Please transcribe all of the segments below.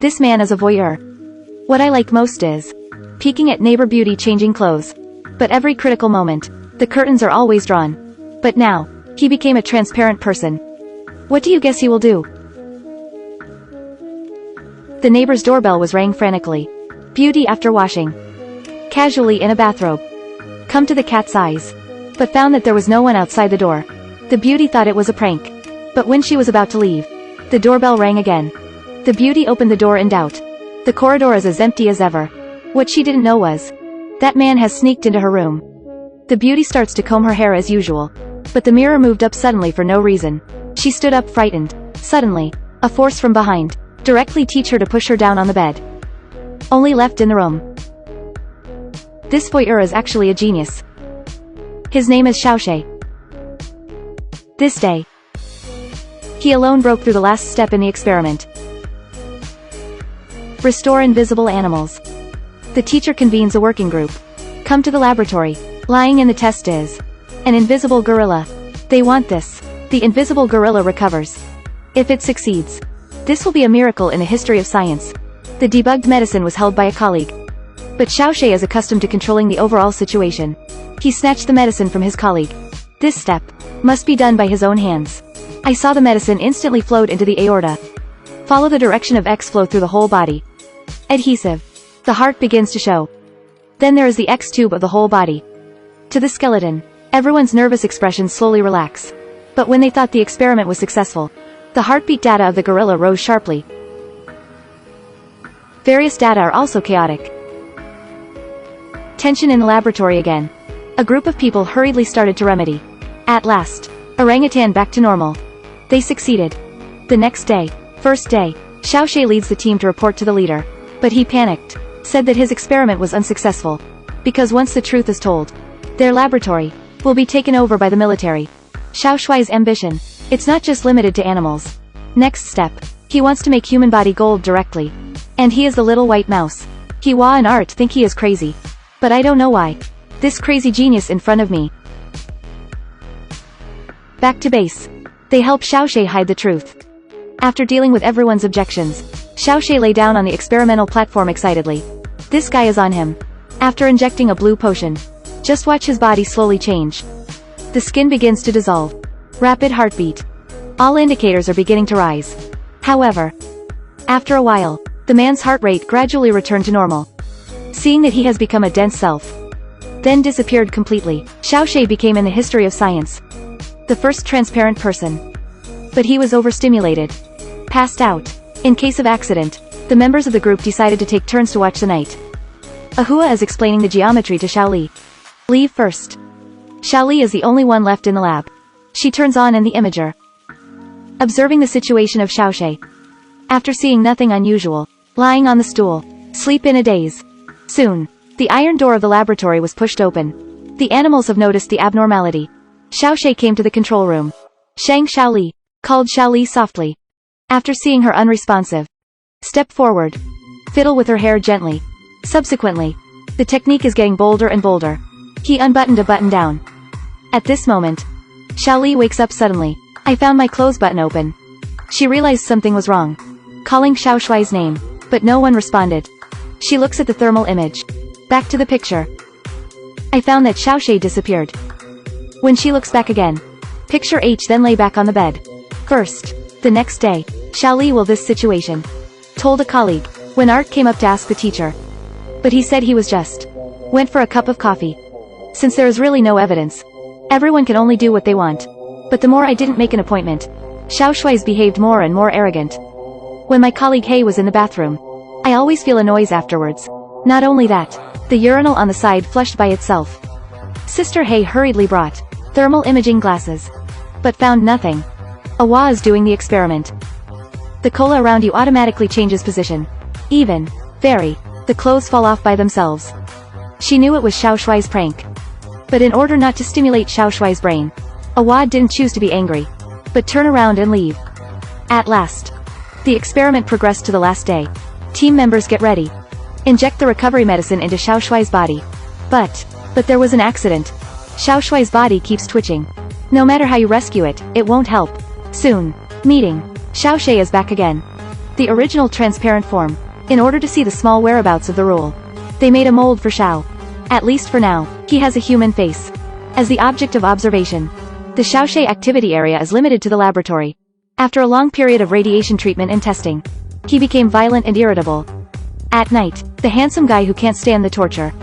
This man is a voyeur. What I like most is peeking at neighbor beauty changing clothes. But every critical moment, the curtains are always drawn. But now, he became a transparent person. What do you guess he will do? The neighbor's doorbell was rang frantically. Beauty after washing. Casually in a bathrobe. Come to the cat's eyes. But found that there was no one outside the door. The beauty thought it was a prank. But when she was about to leave, the doorbell rang again. The beauty opened the door in doubt. The corridor is as empty as ever. What she didn't know was, that man has sneaked into her room. The beauty starts to comb her hair as usual. But the mirror moved up suddenly for no reason. She stood up frightened. Suddenly, a force from behind, directly teach her to push her down on the bed. Only left in the room. This voyeur is actually a genius. His name is Xiaoshe. This day, he alone broke through the last step in the experiment. Restore invisible animals. The teacher convenes a working group. Come to the laboratory. Lying in the test is an invisible gorilla. They want this. The invisible gorilla recovers. If it succeeds, this will be a miracle in the history of science. The debugged medicine was held by a colleague. But Xiaoshe is accustomed to controlling the overall situation. He snatched the medicine from his colleague. This step must be done by his own hands. I saw the medicine instantly flowed into the aorta. Follow the direction of X flow through the whole body. Adhesive. The heart begins to show. Then there is the X tube of the whole body. To the skeleton. Everyone's nervous expressions slowly relax. But when they thought the experiment was successful, the heartbeat data of the gorilla rose sharply. Various data are also chaotic. Tension in the laboratory again. A group of people hurriedly started to remedy. At last, orangutan back to normal. They succeeded. The next day, first day, Xiaoshe leads the team to report to the leader. But he panicked, said that his experiment was unsuccessful. Because once the truth is told, their laboratory will be taken over by the military. Xiaoshui's ambition, it's not just limited to animals. Next step, he wants to make human body gold directly. And he is the little white mouse. Hua and Art think he is crazy. But I don't know why. This crazy genius in front of me. Back to base. They help Xiaoshe hide the truth. After dealing with everyone's objections, Xiaoshe lay down on the experimental platform excitedly. This guy is on him. After injecting a blue potion, just watch his body slowly change. The skin begins to dissolve. Rapid heartbeat. All indicators are beginning to rise. However, after a while, the man's heart rate gradually returned to normal. Seeing that he has become a dense self, then disappeared completely, Xiaoshe became in the history of science the first transparent person. But he was overstimulated. Passed out. In case of accident, the members of the group decided to take turns to watch the night. Ahua is explaining the geometry to Xiaoli. Leave first. Xiaoli is the only one left in the lab. She turns on in the imager. Observing the situation of Xiaoshe. After seeing nothing unusual, lying on the stool, sleep in a daze. Soon, the iron door of the laboratory was pushed open. The animals have noticed the abnormality. Xiaoshe came to the control room. Shang Xiaoli, called Xiaoli softly. After seeing her unresponsive, step forward. Fiddle with her hair gently. Subsequently, the technique is getting bolder and bolder. He unbuttoned a button down. At this moment, Xiaoli wakes up suddenly. I found my clothes button open. She realized something was wrong. Calling Xiaoshui's name, but no one responded. She looks at the thermal image. Back to the picture. I found that Xiaoshe disappeared. When she looks back again, picture H then lay back on the bed. First, the next day, Xiaoli will this situation. Told a colleague, when Art came up to ask the teacher. But he said he was just went for a cup of coffee. Since there is really no evidence, everyone can only do what they want. But the more I didn't make an appointment, Xiaoshui's behaved more and more arrogant. When my colleague He was in the bathroom, I always feel a noise afterwards. Not only that, the urinal on the side flushed by itself. Sister He hurriedly brought thermal imaging glasses. But found nothing. Awa is doing the experiment. The cola around you automatically changes position. Even, very, the clothes fall off by themselves. She knew it was Xiaoshui's prank. But in order not to stimulate Xiaoshui's brain, Awa didn't choose to be angry, but turn around and leave. At last, the experiment progressed to the last day. Team members get ready. Inject the recovery medicine into Xiaoshui's body. But there was an accident. Xiaoshui's body keeps twitching. No matter how you rescue it, it won't help. Soon, meeting. Xiaoshe is back again. the original transparent form, in order to see the small whereabouts of the rule. They made a mold for Xiao. At least for now, he has a human face. As the object of observation, the Xiaoshe activity area is limited to the laboratory. After a long period of radiation treatment and testing, he became violent and irritable. At night, the handsome guy who can't stand the torture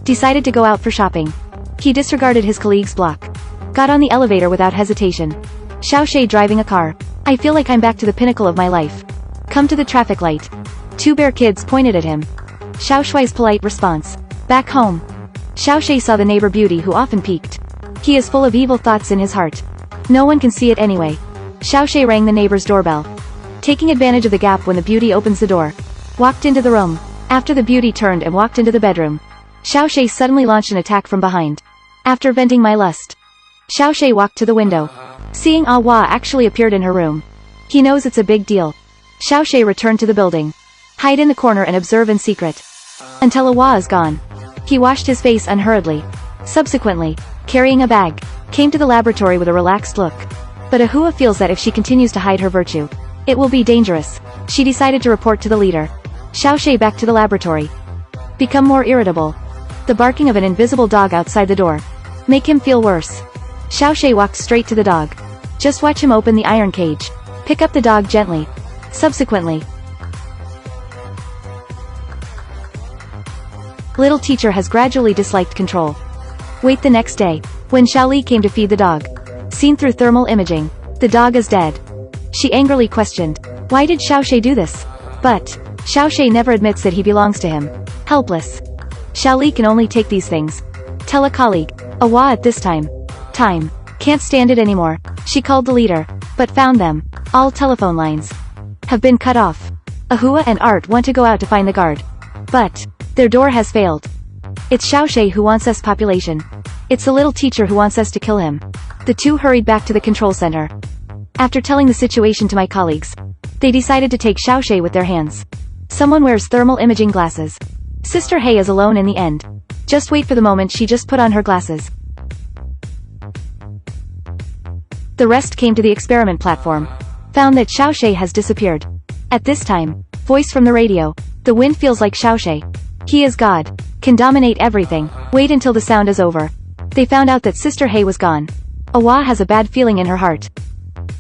decided to go out for shopping. He disregarded his colleague's block, got on the elevator without hesitation. Xiaoshe driving a car. I feel like I'm back to the pinnacle of my life. Come to the traffic light. Two bear kids pointed at him. Xiaoshui's polite response. Back home. Xiaoshe saw the neighbor beauty who often peeked. He is full of evil thoughts in his heart. No one can see it anyway. Xiaoshe rang the neighbor's doorbell. Taking advantage of the gap when the beauty opens the door, walked into the room. After the beauty turned and walked into the bedroom, Xiaoshe suddenly launched an attack from behind. After venting my lust, Xiaoshe walked to the window. Seeing Awa actually appeared in her room. He knows it's a big deal. Xiaoshe returned to the building. Hide in the corner and observe in secret. Until Awa is gone. He washed his face unhurriedly. Subsequently, carrying a bag, came to the laboratory with a relaxed look. But Ahua feels that if she continues to hide her virtue, it will be dangerous. She decided to report to the leader. Xiaoshe back to the laboratory. Become more irritable. The barking of an invisible dog outside the door make him feel worse. Xiaoshe walked straight to the dog. Just watch him open the iron cage. Pick up the dog gently. Subsequently, little teacher has gradually disliked control. Wait the next day, when Xiaoli came to feed the dog. Seen through thermal imaging, the dog is dead. She angrily questioned, why did Xiaoshe do this? But Xiaoshe never admits that he belongs to him. Helpless, Xiaoli can only take these things. Tell a colleague. Awa at this time. Can't stand it anymore. She called the leader, but found them. All telephone lines have been cut off. Ahua and Art want to go out to find the guard, but their door has failed. It's Xiaoshe who wants us population. It's the little teacher who wants us to kill him. The two hurried back to the control center. After telling the situation to my colleagues, they decided to take Xiaoshe with their hands. Someone wears thermal imaging glasses. Sister Hei is alone in the end. Just wait for the moment she just put on her glasses. The rest came to the experiment platform. Found that Xiaoshe has disappeared. At this time, voice from the radio. The wind feels like Xiaoshe. He is God. Can dominate everything. Wait until the sound is over. They found out that Sister Hei was gone. Awa has a bad feeling in her heart.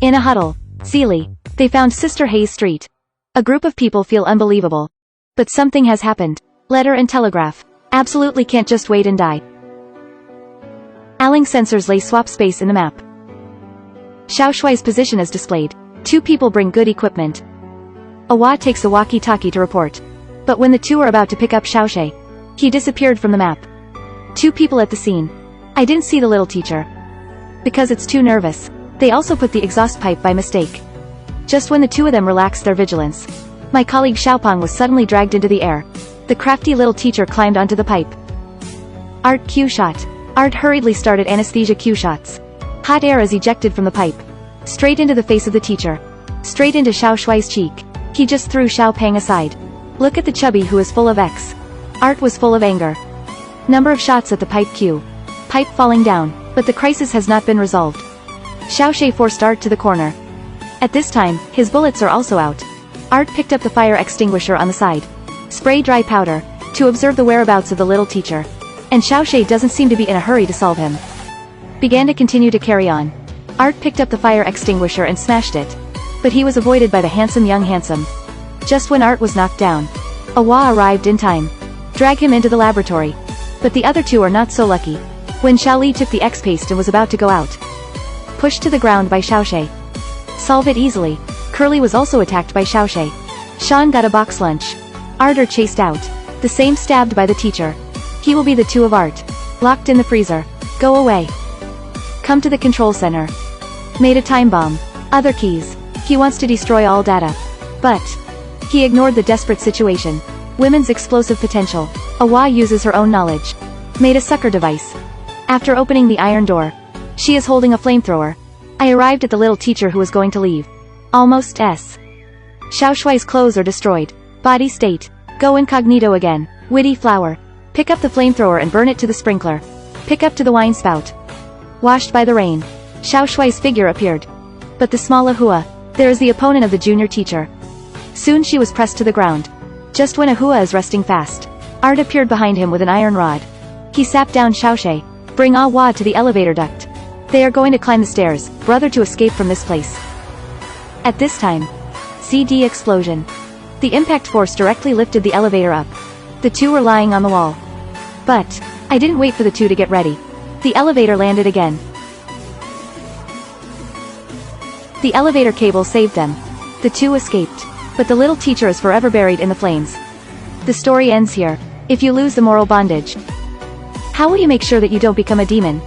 In a huddle, Zili, they found Sister Hei's street. A group of people feel unbelievable. But something has happened. Letter and telegraph. Absolutely can't just wait and die. Aling sensors lay swap space in the map. Xiaoshui's position is displayed. Two people bring good equipment. Awa takes a walkie-talkie to report. But when the two are about to pick up Xiaoshe, he disappeared from the map. Two people at the scene. I didn't see the little teacher. Because it's too nervous. They also put the exhaust pipe by mistake. Just when the two of them relaxed their vigilance, my colleague Xiaopang was suddenly dragged into the air. The crafty little teacher climbed onto the pipe. Art Q shot. Art hurriedly started anesthesia Q shots. Hot air is ejected from the pipe. Straight into the face of the teacher. Straight into Xiaoshui's cheek. He just threw Xiaopang aside. Look at the chubby who is full of X. Art was full of anger. Number of shots at the pipe Q. Pipe falling down, but the crisis has not been resolved. Xiaoshe forced Art to the corner. At this time, his bullets are also out. Art picked up the fire extinguisher on the side. Spray dry powder, to observe the whereabouts of the little teacher. And Xiaoshe doesn't seem to be in a hurry to solve him. Began to continue to carry on. Art picked up the fire extinguisher and smashed it. But he was avoided by the handsome young handsome. Just when Art was knocked down, Awa arrived in time. Drag him into the laboratory. But the other two are not so lucky. When Xiaoli took the X-paste and was about to go out, pushed to the ground by Xiaoshe. Solve it easily. Curly was also attacked by Xiaoshe. Sean got a box lunch. Art are chased out. The same stabbed by the teacher. He will be the two of Art. Locked in the freezer. Go away. Come to the control center. Made a time bomb. Other keys. He wants to destroy all data. But he ignored the desperate situation. Women's explosive potential. Awa uses her own knowledge. Made a sucker device. After opening the iron door, she is holding a flamethrower. I arrived at the little teacher who was going to leave. Almost S. Xiaoshui's clothes are destroyed. Body state. Go incognito again. Witty flower. Pick up the flamethrower and burn it to the sprinkler. Pick up to the wine spout. Washed by the rain. Xiaoshui's figure appeared. But the small Ahua, there is the opponent of the junior teacher. Soon she was pressed to the ground. Just when Ahua is resting fast, Art appeared behind him with an iron rod. He sapped down Xiaoshe. Bring Ahua to the elevator duct. They are going to climb the stairs, brother, to escape from this place. At this time, CD explosion. The impact force directly lifted the elevator up. The two were lying on the wall. But I didn't wait for the two to get ready. The elevator landed again. The elevator cable saved them. The two escaped. But the little teacher is forever buried in the flames. The story ends here. If you lose the moral bondage, how will you make sure that you don't become a demon?